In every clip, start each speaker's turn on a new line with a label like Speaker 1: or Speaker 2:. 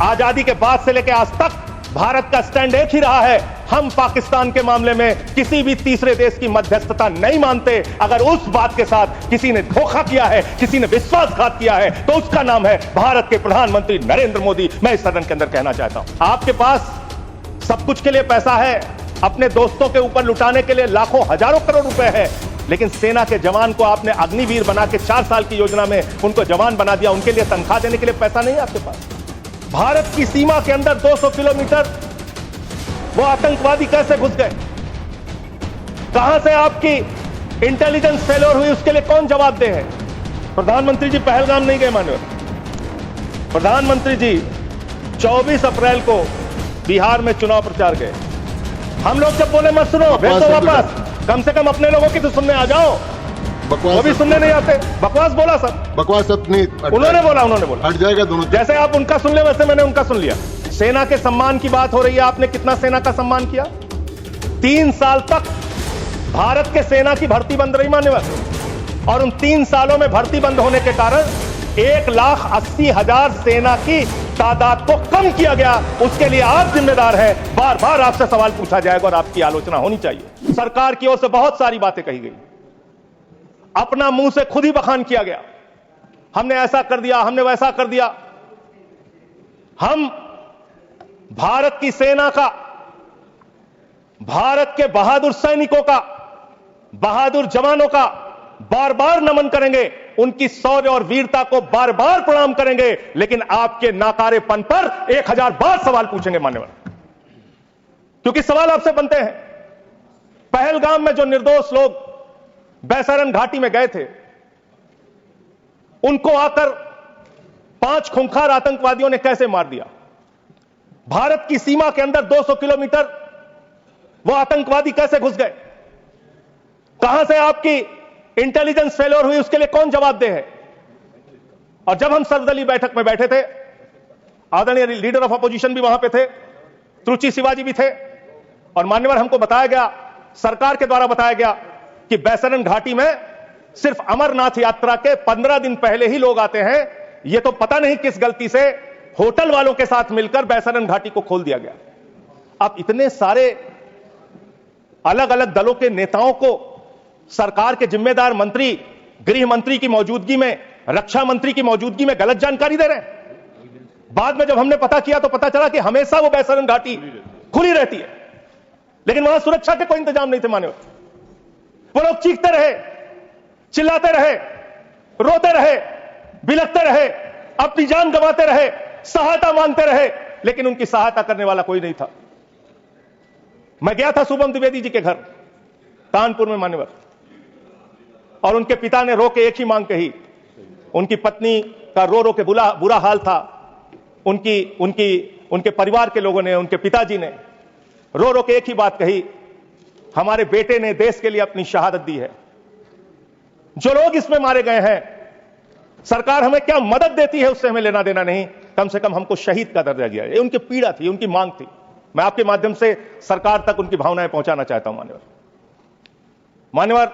Speaker 1: आजादी के बाद से लेकर आज तक भारत का स्टैंड एक ही रहा है, हम पाकिस्तान के मामले में किसी भी तीसरे देश की मध्यस्थता नहीं मानते। अगर उस बात के साथ किसी ने धोखा किया है, किसी ने विश्वासघात किया है, तो उसका नाम है भारत के प्रधानमंत्री नरेंद्र मोदी। मैं इस सदन के अंदर कहना चाहता हूं, आपके पास सब कुछ के लिए पैसा है, अपने दोस्तों के ऊपर लुटाने के लिए लाखों हजारों करोड़ रुपए है, लेकिन सेना के जवान को आपने अग्निवीर बना के 4 साल की योजना में उनको जवान बना दिया, उनके लिए तनख्वाह देने के लिए पैसा नहीं है आपके पास। भारत की सीमा के अंदर 200 किलोमीटर वो आतंकवादी कैसे घुस गए? कहां से आपकी इंटेलिजेंस फेलियर हुई, उसके लिए कौन जवाब दे है? प्रधानमंत्री जी पहलगाम नहीं गए माननीय प्रधानमंत्री जी 24 अप्रैल को बिहार में चुनाव प्रचार गए। हम लोग जब बोले मत सुनो, भेज दो वापस, कम से कम अपने लोगों की तो सुनने आ जाओ। वो भी सुनने नहीं आते, बकवास बोला सर,
Speaker 2: बकवास सब नहीं,
Speaker 1: उन्होंने बोला
Speaker 2: हट जाएगा दोनों।
Speaker 1: जैसे आप उनका सुन ले वैसे मैंने उनका सुन लिया। सेना के सम्मान की बात हो रही है, आपने कितना सेना का सम्मान किया? 3 साल तक भारत के सेना की भर्ती बंद रही मान्यवर, और उन 3 सालों में भर्ती बंद होने के कारण 1,80,000 सेना की तादाद को कम किया गया। उसके लिए आप जिम्मेदार हैं। बार बार आपसे सवाल पूछा जाएगा और आपकी आलोचना होनी चाहिए। सरकार की ओर से बहुत सारी बातें कही गई, अपना मुंह से खुद ही बखान किया गया, हमने ऐसा कर दिया, हमने वैसा कर दिया। हम भारत की सेना का, भारत के बहादुर सैनिकों का, बहादुर जवानों का बार बार नमन करेंगे, उनकी शौर्य और वीरता को बार बार प्रणाम करेंगे, लेकिन आपके नाकारेपन पर 1000 बार सवाल पूछेंगे मान्यवर, क्योंकि सवाल आपसे बनते हैं। पहलगाम में जो निर्दोष लोग बैसारन घाटी में गए थे, उनको आकर 5 खूंखार आतंकवादियों ने कैसे मार दिया? भारत की सीमा के अंदर 200 किलोमीटर वो आतंकवादी कैसे घुस गए? कहां से आपकी इंटेलिजेंस फेलियर हुई, उसके लिए कौन जवाब दे है? और जब हम सर्वदलीय बैठक में बैठे थे, आदरणीय लीडर ऑफ अपोजिशन भी वहां पे थे, त्रुचि शिवाजी भी थे, और मान्यवर हमको बताया गया, सरकार के द्वारा बताया गया कि बैसारन घाटी में सिर्फ अमरनाथ यात्रा के 15 दिन पहले ही लोग आते हैं। यह तो पता नहीं किस गलती से होटल वालों के साथ मिलकर बैसारन घाटी को खोल दिया गया। अब इतने सारे अलग अलग दलों के नेताओं को सरकार के जिम्मेदार मंत्री, गृह मंत्री की मौजूदगी में, रक्षा मंत्री की मौजूदगी में गलत जानकारी दे रहे हैं। बाद में जब हमने पता किया तो पता चला कि हमेशा वो बैसारन घाटी खुली रहती है, लेकिन वहां सुरक्षा के कोई इंतजाम नहीं थे मान्यवर। वो लोग चीखते रहे, चिल्लाते रहे, रोते रहे, बिलखते रहे, अपनी जान गंवाते रहे, सहायता मांगते रहे, लेकिन उनकी सहायता करने वाला कोई नहीं था। मैं गया था शुभम द्विवेदी जी के घर कानपुर में मान्यवर, और उनके पिता ने रो के एक ही मांग कही। उनकी पत्नी का रो रो के बुरा हाल था, उनके परिवार के लोगों ने, उनके पिताजी ने रो रो के एक ही बात कही, हमारे बेटे ने देश के लिए अपनी शहादत दी है। जो लोग इसमें मारे गए हैं, सरकार हमें क्या मदद देती है उससे हमें लेना देना नहीं, कम से कम हमको शहीद का दर्जा दिया। ये उनकी पीड़ा थी, उनकी मांग थी। मैं आपके माध्यम से सरकार तक उनकी भावनाएं पहुंचाना चाहता हूं मान्यवर।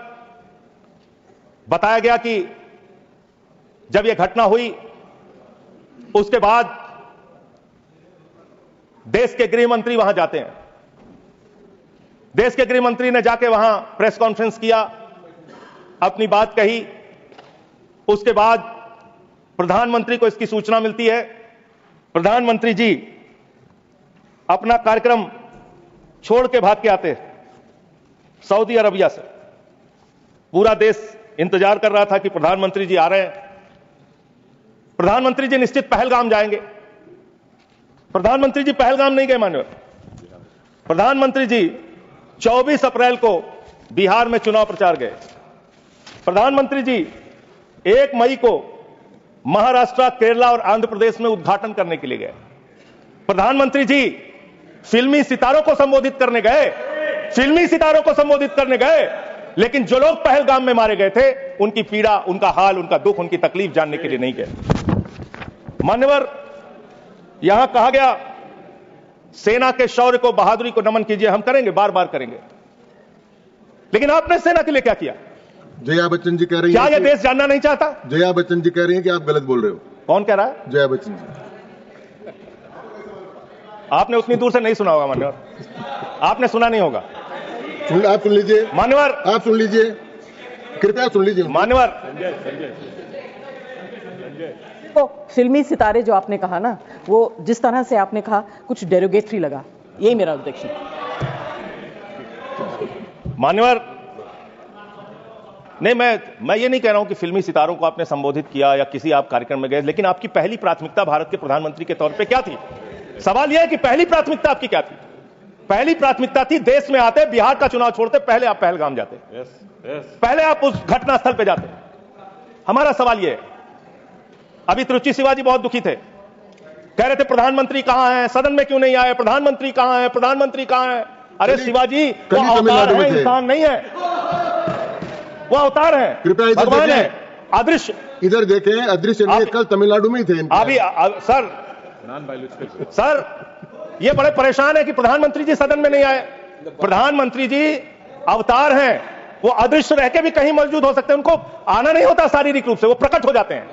Speaker 1: बताया गया कि जब यह घटना हुई, उसके बाद देश के गृह मंत्री वहां जाते हैं। देश के गृह मंत्री ने जाके वहां प्रेस कॉन्फ्रेंस किया, अपनी बात कही। उसके बाद प्रधानमंत्री को इसकी सूचना मिलती है। प्रधानमंत्री जी अपना कार्यक्रम छोड़ के भाग के आते हैं सऊदी अरबिया से। पूरा देश इंतजार कर रहा था कि प्रधानमंत्री जी आ रहे हैं। प्रधानमंत्री जी निश्चित पहलगाम जाएंगे। प्रधानमंत्री जी पहलगाम नहीं गए मान्यवर। प्रधानमंत्री जी 24 अप्रैल को बिहार में चुनाव प्रचार गए। प्रधानमंत्री जी 1 मई को महाराष्ट्र, केरला और आंध्र प्रदेश में उद्घाटन करने के लिए गए। प्रधानमंत्री जी फिल्मी सितारों को संबोधित करने गए, फिल्मी सितारों को संबोधित करने गए, लेकिन जो लोग पहलगाम में मारे गए थे, उनकी पीड़ा, उनका हाल, उनका दुख, उनकी तकलीफ जानने के लिए नहीं गए मान्यवर। यहां कहा गया सेना के शौर्य को, बहादुरी को नमन कीजिए। हम करेंगे, बार बार करेंगे, लेकिन आपने सेना के लिए क्या किया?
Speaker 2: जया बच्चन जी कह रही
Speaker 1: क्या
Speaker 2: हैं,
Speaker 1: यह देश जानना नहीं चाहता?
Speaker 2: जया बच्चन जी कह रही हैं कि आप गलत बोल रहे हो।
Speaker 1: कौन कह रहा है?
Speaker 2: जया बच्चन जी।
Speaker 1: आपने उतनी दूर से नहीं सुना होगा मान्यवर, आपने सुना नहीं होगा।
Speaker 2: आप सुन लीजिए
Speaker 1: मान्यवर,
Speaker 2: आप सुन लीजिए, कृपया सुन लीजिए
Speaker 1: मान्यवर।
Speaker 3: तो फिल्मी सितारे जो आपने कहा ना, वो जिस तरह से आपने कहा कुछ डेरोगेटरी लगा, यही मेरा उद्देश्य।
Speaker 1: मान्यवर, नहीं, मैं ये नहीं कह रहा हूं कि फिल्मी सितारों को आपने संबोधित किया या किसी आप कार्यक्रम में गए, लेकिन आपकी पहली प्राथमिकता भारत के प्रधानमंत्री के तौर पे क्या थी? सवाल यह है कि पहली प्राथमिकता आपकी क्या थी? पहली प्राथमिकता थी देश में आते, बिहार का चुनाव छोड़ते, पहले आप पहलगाम जाते, पहले आप उस घटनास्थल पे जाते। हमारा सवाल यह है, अभी तिरुचि शिवाजी बहुत दुखी थे, कह रहे थे प्रधानमंत्री कहां है, सदन में क्यों नहीं आए, प्रधानमंत्री कहां है, प्रधानमंत्री कहां है? अरे शिवाजी वो अवतार है, इंसान नहीं है, वो अवतार है, भगवान है, अदृश्य।
Speaker 2: इधर देखें, अदृश्य नहीं, कल तमिलनाडु में ही थे
Speaker 1: अभी सर ये बड़े परेशान है कि प्रधानमंत्री जी सदन में नहीं आए। प्रधानमंत्री जी अवतार हैं, वो अदृश्य रह के भी कहीं मौजूद हो सकते हैं, उनको आना नहीं होता शारीरिक रूप से, वो प्रकट हो जाते हैं,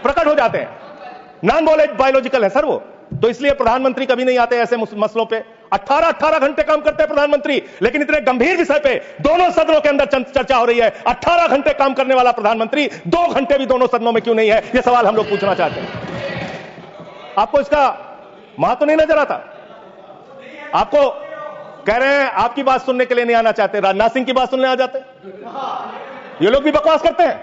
Speaker 1: प्रकट हो जाते हैं, नॉन बायोलॉजिकल है सर वो। तो इसलिए प्रधानमंत्री कभी नहीं आते ऐसे मसलों पे। 18 घंटे काम करते हैं प्रधानमंत्री, लेकिन इतने गंभीर विषय पे दोनों सदनों के अंदर चर्चा हो रही है। 18 घंटे काम करने वाला प्रधानमंत्री 2 घंटे भी दोनों सदनों में क्यों नहीं है? यह सवाल हम लोग पूछना चाहते हैं। आपको इसका महत्व नहीं नजर आता? आपको कह रहे हैं आपकी बात सुनने के लिए नहीं आना चाहते, राजनाथ सिंह की बात सुनने आ जाते। ये लोग भी बकवास करते हैं।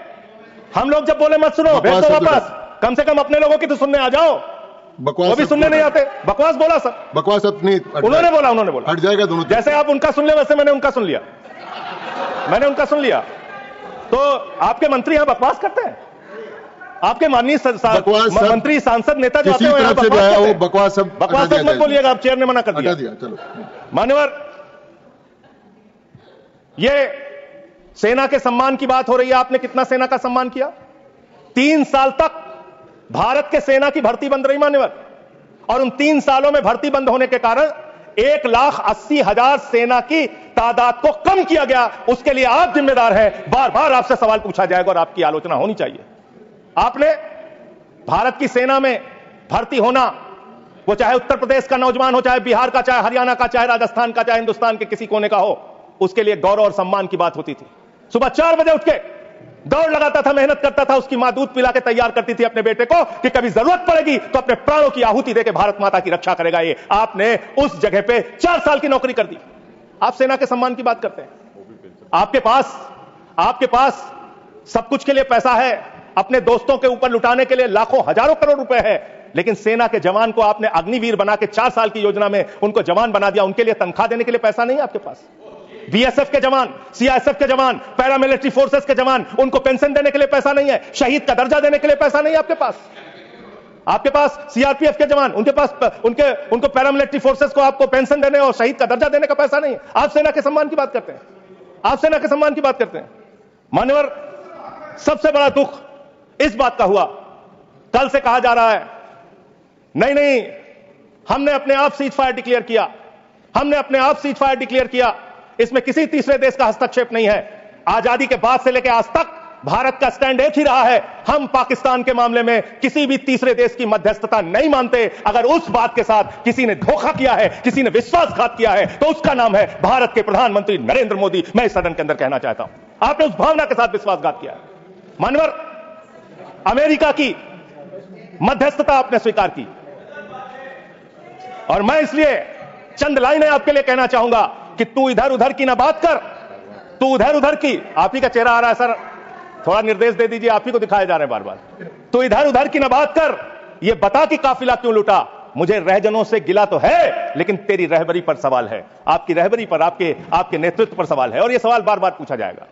Speaker 1: हम लोग जब बोले मत सुनो, भेज दो वापस, कम से कम अपने लोगों की तो सुनने आ जाओ। वो भी सुनने नहीं आते। बकवास बोला सर,
Speaker 2: बकवास नहीं,
Speaker 1: उन्होंने बोला
Speaker 2: हट जाएगा दोनों।
Speaker 1: जैसे आप उनका सुन ले वैसे मैंने उनका सुन लिया, मैंने उनका सुन लिया। तो आपके मंत्री यहां बकवास करते हैं? आपके माननीय मंत्री, सांसद, नेता जो आते हैं
Speaker 2: बकवास
Speaker 1: मत बोलिएगा, आप चेयर ने मना कर दिया।
Speaker 2: चलो
Speaker 1: मान्यवर, ये सेना के सम्मान की बात हो रही है। आपने कितना सेना का सम्मान किया? 3 साल तक भारत के सेना की भर्ती बंद रही मान्यवर, और उन 3 सालों में भर्ती बंद होने के कारण 1,80,000 सेना की तादाद को कम किया गया। उसके लिए आप जिम्मेदार हैं। बार बार आपसे सवाल पूछा जाएगा और आपकी आलोचना होनी चाहिए। आपने भारत की सेना में भर्ती होना, वो चाहे उत्तर प्रदेश का नौजवान हो, चाहे बिहार का, चाहे हरियाणा का, चाहे राजस्थान का, चाहे हिंदुस्तान के किसी कोने का हो, उसके लिए गौरव और सम्मान की बात होती थी। सुबह 4 बजे उठ के दौड़ लगाता था, मेहनत करता था, उसकी मां दूध पिला के तैयार करती थी अपने बेटे को कि कभी जरूरत पड़ेगी तो अपने प्राणों की आहुति देकर भारत माता की रक्षा करेगा। ये आपने उस जगह पे 4 साल की नौकरी कर दी। आप सेना के सम्मान की बात करते हैं। आपके पास सब कुछ के लिए पैसा है, अपने दोस्तों के ऊपर लुटाने के लिए लाखों हजारों करोड़ रुपए है, लेकिन सेना के जवान को आपने अग्निवीर बना के 4 साल की योजना में उनको जवान बना दिया। उनके लिए तनख्वाह देने के लिए पैसा नहीं है आपके पास। बीएसएफ के जवान, सीआईएसएफ के जवान, पैरामिलिट्री फोर्सेस के जवान, उनको पेंशन देने के लिए पैसा नहीं है, शहीद का दर्जा देने के लिए पैसा नहीं है आपके पास। आपके पास सीआरपीएफ के जवान, उनके पास उनको पैरामिलिट्री फोर्सेस को आपको पेंशन देने और शहीद का दर्जा देने का पैसा नहीं है। आप सेना के सम्मान की बात करते हैं, आप सेना के सम्मान की बात करते हैं। मान्यवर, सबसे बड़ा दुख इस बात का हुआ, कल से कहा जा रहा है नहीं, हमने अपने आप सीज फायर डिक्लेयर किया, हमने अपने आप सीज फायर डिक्लेयर किया, इसमें किसी तीसरे देश का हस्तक्षेप नहीं है। आजादी के बाद से लेकर आज तक भारत का स्टैंड एक ही रहा है, हम पाकिस्तान के मामले में किसी भी तीसरे देश की मध्यस्थता नहीं मानते। अगर उस बात के साथ किसी ने धोखा किया है, किसी ने विश्वासघात किया है, तो उसका नाम है भारत के प्रधानमंत्री नरेंद्र मोदी। मैं इस सदन के अंदर कहना चाहता हूं, आपने उस भावना के साथ विश्वासघात किया है। मान्यवर, अमेरिका की मध्यस्थता आपने स्वीकार की, और मैं इसलिए चंद लाइनें आपके लिए कहना चाहूंगा कि तू इधर उधर की ना बात कर, तू उधर उधर की, आप ही का चेहरा आ रहा है सर, थोड़ा निर्देश दे दीजिए, आप ही को दिखाए जा रहे हैं बार बार। तू इधर उधर की ना बात कर, ये बता कि काफिला क्यों लूटा। मुझे रहजनों से गिला तो है, लेकिन तेरी रहबरी पर सवाल है, आपकी रहबरी पर, आपके नेतृत्व पर सवाल है, और ये सवाल बार बार पूछा जाएगा।